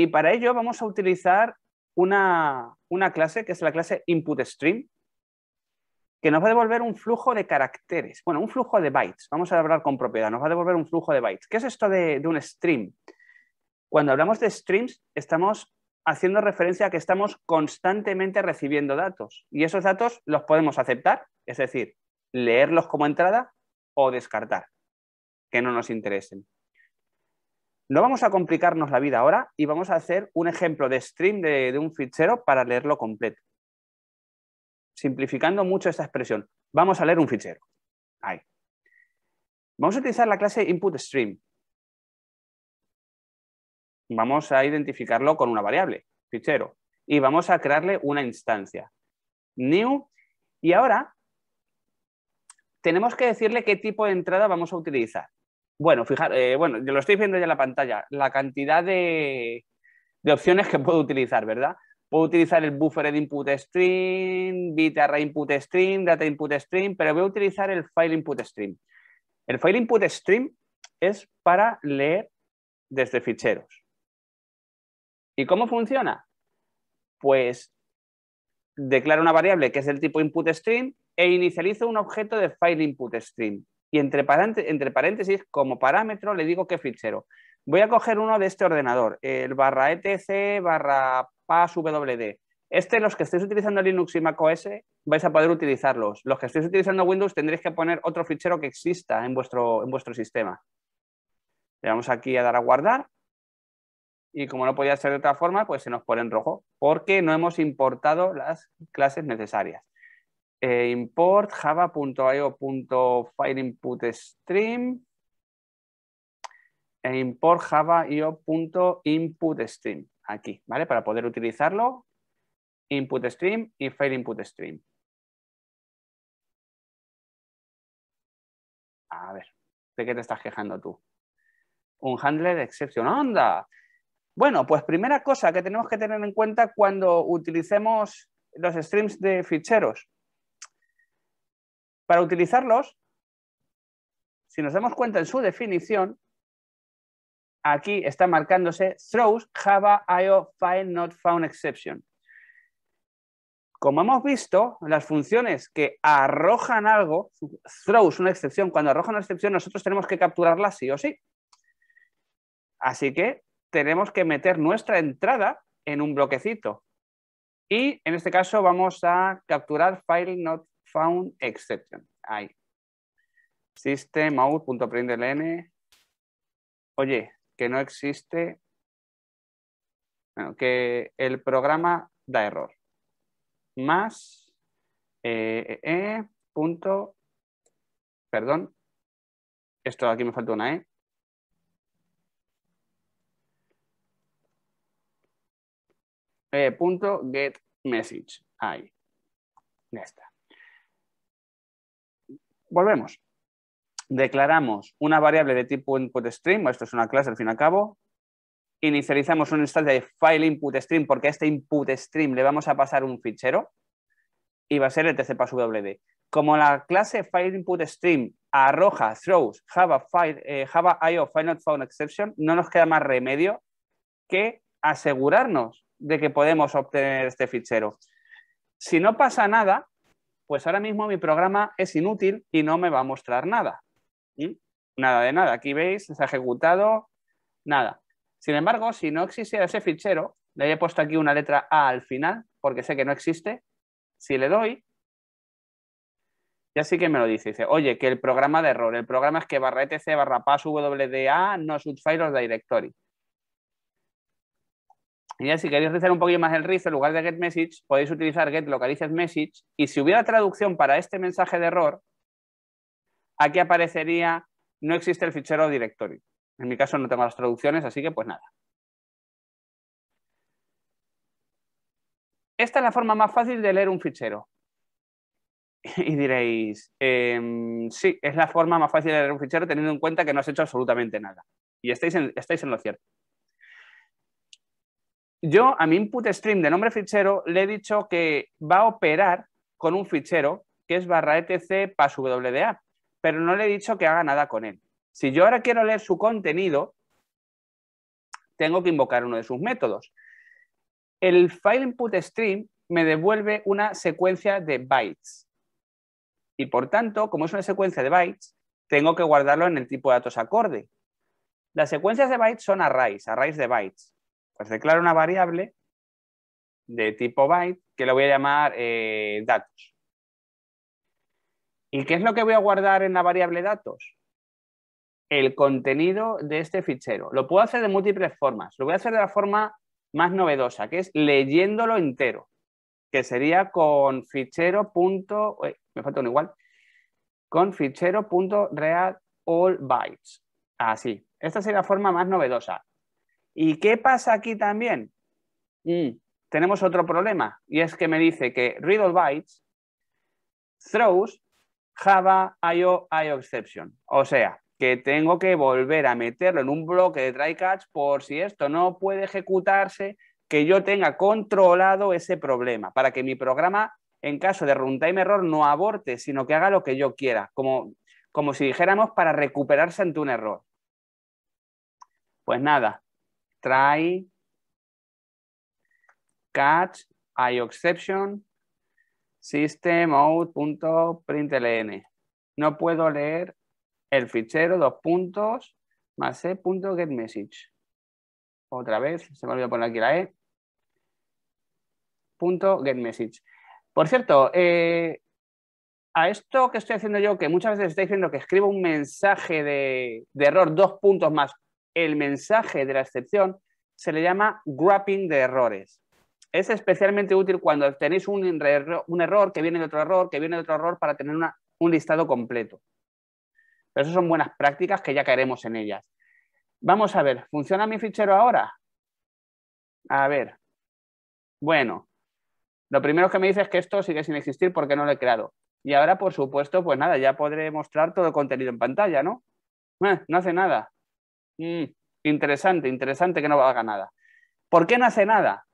Y para ello vamos a utilizar una clase que es la clase InputStream, que nos va a devolver un flujo de caracteres, bueno, un flujo de bytes. Vamos a hablar con propiedad, nos va a devolver un flujo de bytes. ¿Qué es esto de un stream? Cuando hablamos de streams, estamos haciendo referencia a que estamos constantemente recibiendo datos y esos datos los podemos aceptar, es decir, leerlos como entrada o descartar, que no nos interesen. No vamos a complicarnos la vida ahora y vamos a hacer un ejemplo de stream de un fichero para leerlo completo. Simplificando mucho esta expresión, vamos a leer un fichero. Ahí. Vamos a utilizar la clase InputStream. Vamos a identificarlo con una variable, fichero, y vamos a crearle una instancia. New. Y ahora tenemos que decirle qué tipo de entrada vamos a utilizar. Bueno, fijaros, bueno, yo lo estoy viendo ya en la pantalla, la cantidad de opciones que puedo utilizar, ¿verdad? Puedo utilizar el buffer input stream, bit array input stream, data input stream, pero voy a utilizar el file input stream. El file input stream es para leer desde ficheros. ¿Y cómo funciona? Pues declaro una variable que es del tipo input stream e inicializo un objeto de file input stream. Y entre paréntesis, como parámetro, le digo qué fichero. Voy a coger uno de este ordenador, el /etc/passwd. Los que estéis utilizando Linux y macOS vais a poder utilizarlos. Los que estéis utilizando Windows tendréis que poner otro fichero que exista en vuestro sistema. Le damos aquí a dar a guardar. Y como no podía ser de otra forma, pues se nos pone en rojo, porque no hemos importado las clases necesarias. Import java.io.fileinputStream e import java.io.inputStream. Aquí, ¿vale? Para poder utilizarlo, InputStream y FileInputStream. A ver, ¿de qué te estás quejando tú? Un handler de exception. ¡Anda! Bueno, pues primera cosa que tenemos que tener en cuenta cuando utilicemos los streams de ficheros. Para utilizarlos, si nos damos cuenta en su definición, aquí está marcándose throws Java IO file not found exception. Como hemos visto, las funciones que arrojan algo, throws una excepción, cuando arrojan una excepción nosotros tenemos que capturarla sí o sí. Así que tenemos que meter nuestra entrada en un bloquecito. Y en este caso vamos a capturar file not found exception. Ahí. System out.println. Oye, que no existe. Bueno, que el programa da error. Más punto. Perdón. Esto aquí me falta una E. Punto get message. Ahí. Ya está. Volvemos. Declaramos una variable de tipo InputStream, esto es una clase al fin y al cabo. Inicializamos una instancia de file InputStream porque a este InputStream le vamos a pasar un fichero y va a ser el tcpasswd. Como la clase file InputStream arroja throws Java IO file not found exception, no nos queda más remedio que asegurarnos de que podemos obtener este fichero. Si no pasa nada, pues ahora mismo mi programa es inútil y no me va a mostrar nada. Nada de nada. Aquí veis, se ha ejecutado, nada. Sin embargo, si no existiera ese fichero, le he puesto aquí una letra A al final, porque sé que no existe. Si le doy, ya sí que me lo dice. Dice, oye, que el programa de error. El programa es que /etc/passwda no should file of directory. Y ya si queréis rizar un poquito más el rizo, en lugar de get message, podéis utilizar get localized message. Y si hubiera traducción para este mensaje de error, aquí aparecería no existe el fichero directory. En mi caso no tengo las traducciones, así que pues nada. Esta es la forma más fácil de leer un fichero. Y diréis, sí, es la forma más fácil de leer un fichero teniendo en cuenta que no has hecho absolutamente nada. Y estáis en lo cierto. Yo a mi InputStream de nombre fichero le he dicho que va a operar con un fichero que es /etc/passwda, pero no le he dicho que haga nada con él. Si yo ahora quiero leer su contenido, tengo que invocar uno de sus métodos. El file input stream me devuelve una secuencia de bytes. Y por tanto, como es una secuencia de bytes, tengo que guardarlo en el tipo de datos acorde. Las secuencias de bytes son arrays de bytes. Pues declaro una variable de tipo byte que le voy a llamar datos. ¿Y qué es lo que voy a guardar en la variable datos? El contenido de este fichero. Lo puedo hacer de múltiples formas. Lo voy a hacer de la forma más novedosa, que es leyéndolo entero, que sería con fichero. Me falta uno igual. Con fichero.read all bytes. Así. Esta sería la forma más novedosa. ¿Y qué pasa aquí también? Tenemos otro problema, y es que me dice que read all bytes throws Java IO exception. O sea, que tengo que volver a meterlo en un bloque de try catch por si esto no puede ejecutarse, que yo tenga controlado ese problema, para que mi programa, en caso de runtime error, no aborte, sino que haga lo que yo quiera, como si dijéramos para recuperarse ante un error. Pues nada, try catch IO exception system out.println. No puedo leer el fichero más c.getMessage. Otra vez, se me olvidó poner aquí la e. .getMessage. Por cierto, a esto que estoy haciendo yo, que muchas veces estoy diciendo que escribo un mensaje de error, 2 puntos más el mensaje de la excepción, se le llama wrapping de errores. Es especialmente útil cuando tenéis un error que viene de otro error, que viene de otro error, para tener un listado completo. Pero eso son buenas prácticas que ya caeremos en ellas. Vamos a ver, ¿funciona mi fichero ahora? A ver. Bueno, lo primero que me dice es que esto sigue sin existir porque no lo he creado. Y ahora, por supuesto, pues nada, ya podré mostrar todo el contenido en pantalla, ¿no? No hace nada. Interesante que no haga nada. ¿Por qué no hace nada?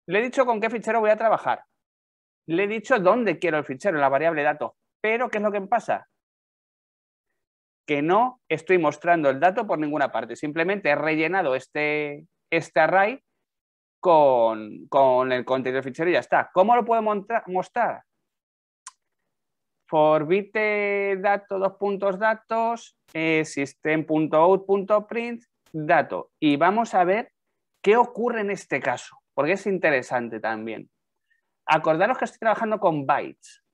Le he dicho con qué fichero voy a trabajar. Le he dicho dónde quiero el fichero, en la variable datos. Pero, ¿qué es lo que pasa? Que no estoy mostrando el dato por ninguna parte. Simplemente he rellenado este array con el contenido del fichero y ya está. ¿Cómo lo puedo mostrar? For bit dato, datos, system.out.print dato. Y vamos a ver qué ocurre en este caso, porque es interesante también. Acordaros que estoy trabajando con bytes.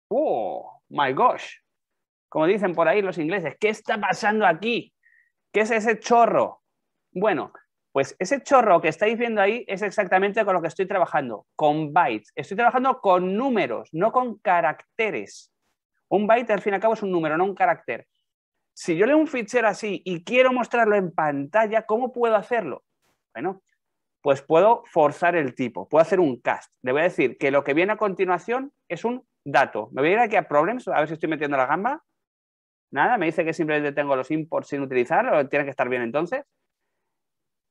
¡Oh, my gosh! Como dicen por ahí los ingleses, ¿qué está pasando aquí? ¿Qué es ese chorro? Bueno, pues ese chorro que estáis viendo ahí es exactamente con lo que estoy trabajando, con bytes. Estoy trabajando con números, no con caracteres. Un byte, al fin y al cabo, es un número, no un carácter. Si yo leo un fichero así y quiero mostrarlo en pantalla, ¿cómo puedo hacerlo? Bueno, pues puedo forzar el tipo, puedo hacer un cast. Le voy a decir que lo que viene a continuación es un dato. Me voy a ir aquí a Problems, a ver si estoy metiendo la gamba. Nada, me dice que simplemente tengo los imports sin utilizar, tiene que estar bien entonces.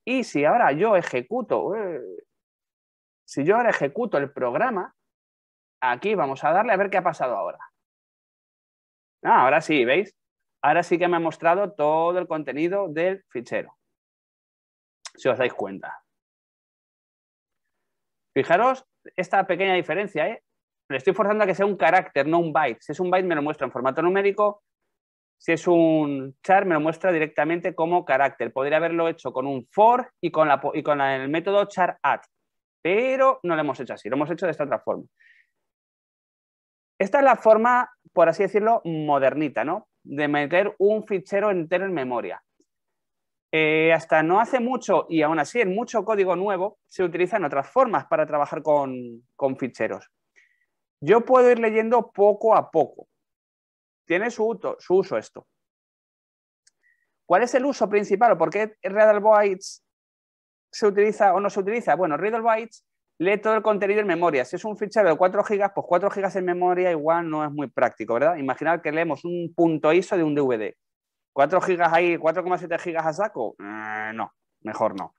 Y si ahora yo ejecuto, el programa, aquí vamos a darle a ver qué ha pasado ahora. Ahora sí, ¿veis? Ahora sí que me ha mostrado todo el contenido del fichero. Si os dais cuenta. Fijaros esta pequeña diferencia, ¿eh? Le estoy forzando a que sea un carácter, no un byte. Si es un byte me lo muestra en formato numérico. Si es un char me lo muestra directamente como carácter. Podría haberlo hecho con un for y con el método char add. Pero no lo hemos hecho así, lo hemos hecho de esta otra forma. Esta es la forma, por así decirlo, modernita, ¿no? De meter un fichero entero en memoria. Hasta no hace mucho, y aún así en mucho código nuevo, se utilizan otras formas para trabajar con ficheros. Yo puedo ir leyendo poco a poco. Tiene su uso esto. ¿Cuál es el uso principal o por qué read bytes se utiliza o no se utiliza? Bueno, read bytes lee todo el contenido en memoria. Si es un fichero de 4 GB, pues 4 GB en memoria igual no es muy práctico, ¿verdad? Imaginad que leemos un punto ISO de un DVD. 4 GB ahí, 4,7 GB a saco, no, mejor no.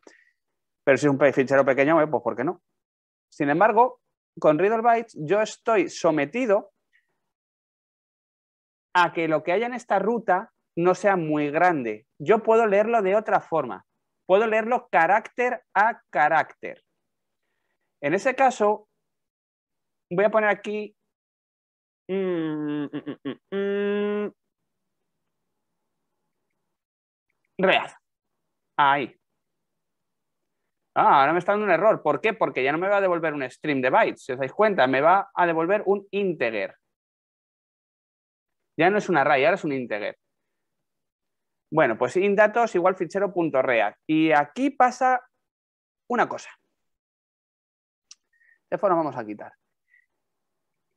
Pero si es un fichero pequeño, pues ¿por qué no? Sin embargo, con read bytes yo estoy sometido a que lo que haya en esta ruta no sea muy grande. Yo puedo leerlo de otra forma. Puedo leerlo carácter a carácter. En ese caso, voy a poner aquí read. Ahí. Ahora me está dando un error. ¿Por qué? Porque ya no me va a devolver un string de bytes. Si os dais cuenta, me va a devolver un integer. Ya no es un array, ahora es un integer. Bueno, pues inDatos igual fichero.read. Y aquí pasa una cosa. De forma vamos a quitar.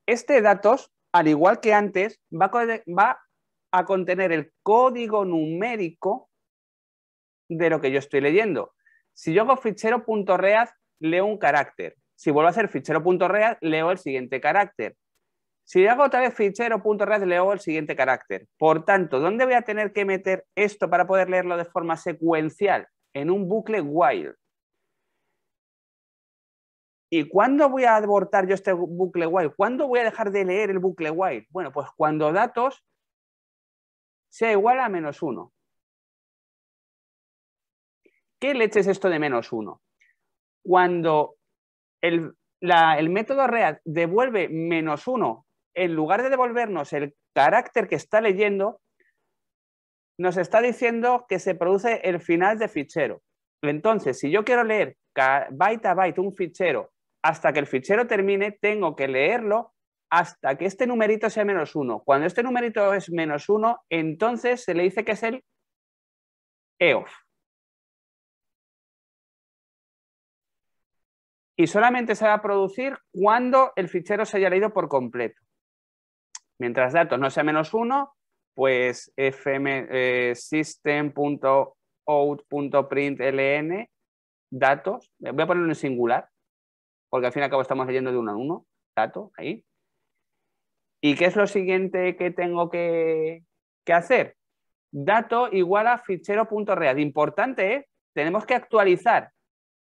Este datos, al igual que antes, va a contener el código numérico de lo que yo estoy leyendo. Si yo hago fichero.read, leo un carácter. Si vuelvo a hacer fichero.read, leo el siguiente carácter. Si hago otra vez fichero.read, leo el siguiente carácter. Por tanto, ¿dónde voy a tener que meter esto para poder leerlo de forma secuencial? En un bucle while. ¿Y cuándo voy a abortar yo este bucle while? ¿Cuándo voy a dejar de leer el bucle while? Bueno, pues cuando datos sea igual a -1. ¿Qué leche es esto de -1? Cuando el método read devuelve -1, en lugar de devolvernos el carácter que está leyendo, nos está diciendo que se produce el final de fichero. Entonces, si yo quiero leer byte a byte un fichero hasta que el fichero termine, tengo que leerlo hasta que este numerito sea -1. Cuando este numerito es -1, entonces se le dice que es el EOF. Y solamente se va a producir cuando el fichero se haya leído por completo. Mientras datos no sea -1, pues system.out.println datos, voy a ponerlo en singular, porque al fin y al cabo estamos leyendo de 1 a 1, dato, ahí. ¿Y qué es lo siguiente que tengo que hacer? Dato igual a fichero.read. Importante, tenemos que actualizar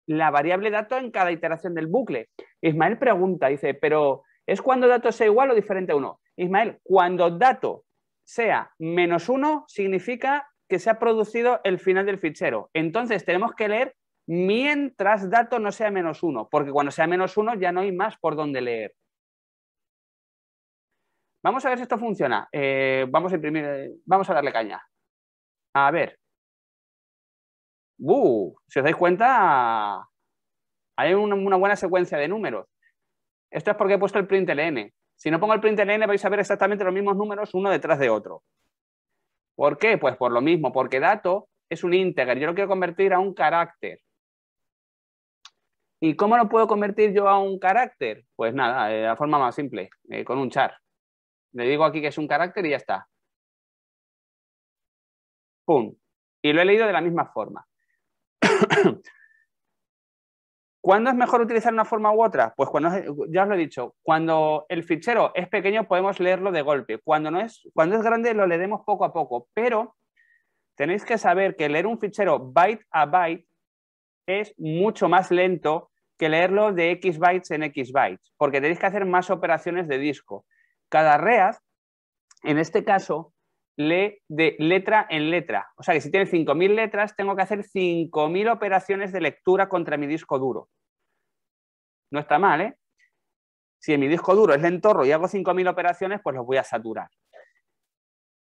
la variable dato en cada iteración del bucle. Ismael pregunta, dice, pero ¿es cuando dato sea igual o diferente a 1? Ismael, cuando dato sea -1 significa que se ha producido el final del fichero. Entonces tenemos que leer mientras dato no sea -1, porque cuando sea -1 ya no hay más por donde leer. Vamos a ver si esto funciona. Vamos a imprimir, vamos a darle caña. A ver. Si os dais cuenta, hay una buena secuencia de números. Esto es porque he puesto el println. Si no pongo el println vais a ver exactamente los mismos números uno detrás de otro. ¿Por qué? Pues por lo mismo, porque dato es un integer. Yo lo quiero convertir a un carácter. ¿Y cómo lo puedo convertir yo a un carácter? Pues nada, de la forma más simple, con un char. Le digo aquí que es un carácter y ya está. ¡Pum! Y lo he leído de la misma forma. ¿Cuándo es mejor utilizar una forma u otra? Pues cuando, ya os lo he dicho, cuando el fichero es pequeño podemos leerlo de golpe. Cuando es grande lo leeremos poco a poco, pero tenéis que saber que leer un fichero byte a byte es mucho más lento que leerlo de X bytes en X bytes, porque tenéis que hacer más operaciones de disco. Cada read, en este caso, lee de letra en letra. O sea que si tiene 5.000 letras, tengo que hacer 5.000 operaciones de lectura contra mi disco duro. No está mal, ¿eh? Si en mi disco duro es lentorro y hago 5.000 operaciones, pues los voy a saturar.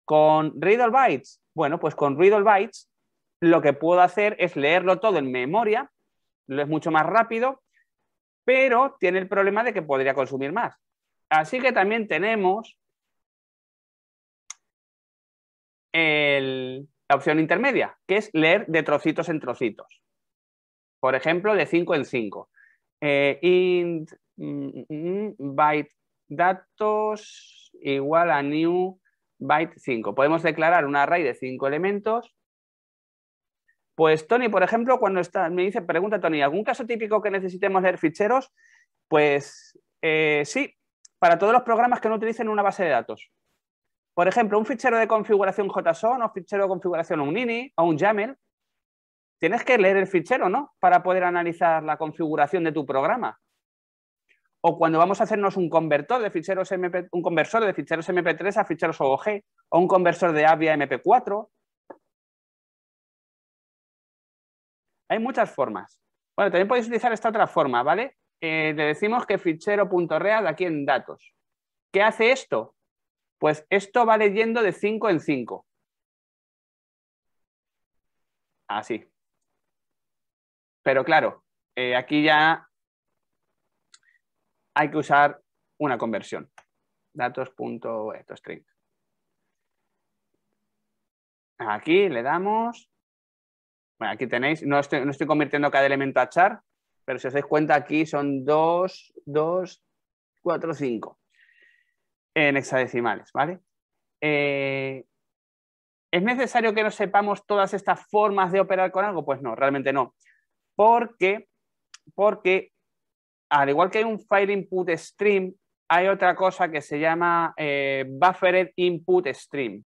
Con Read All Bytes, bueno, pues con Read All Bytes lo que puedo hacer es leerlo todo en memoria, lo es mucho más rápido, pero tiene el problema de que podría consumir más. Así que también tenemos la opción intermedia, que es leer de trocitos en trocitos. Por ejemplo, de 5 en 5. Int byte datos igual a new byte 5. Podemos declarar un array de 5 elementos. Pues Tony, por ejemplo, cuando me dice, pregunta Tony, ¿algún caso típico que necesitemos leer ficheros? Pues sí, para todos los programas que no utilicen una base de datos. Por ejemplo, un fichero de configuración JSON o fichero de configuración UNINI o un YAML, tienes que leer el fichero, ¿no? Para poder analizar la configuración de tu programa. o cuando vamos a hacernos un conversor de ficheros MP3 a ficheros OOG, o un conversor de AVI a MP4. Hay muchas formas. Bueno, también podéis utilizar esta otra forma, ¿vale? Le decimos que fichero.read aquí en datos. ¿Qué hace esto? Pues esto va leyendo de 5 en 5. Así. Pero claro, aquí ya hay que usar una conversión. Datos.string. Aquí le damos. Bueno, aquí tenéis, no estoy convirtiendo cada elemento a char, pero si os dais cuenta aquí son 2, 2, 4, 5 en hexadecimales, ¿vale? ¿Es necesario que nos sepamos todas estas formas de operar con algo? Pues no, realmente no. Porque al igual que hay un file input stream, hay otra cosa que se llama buffered input stream.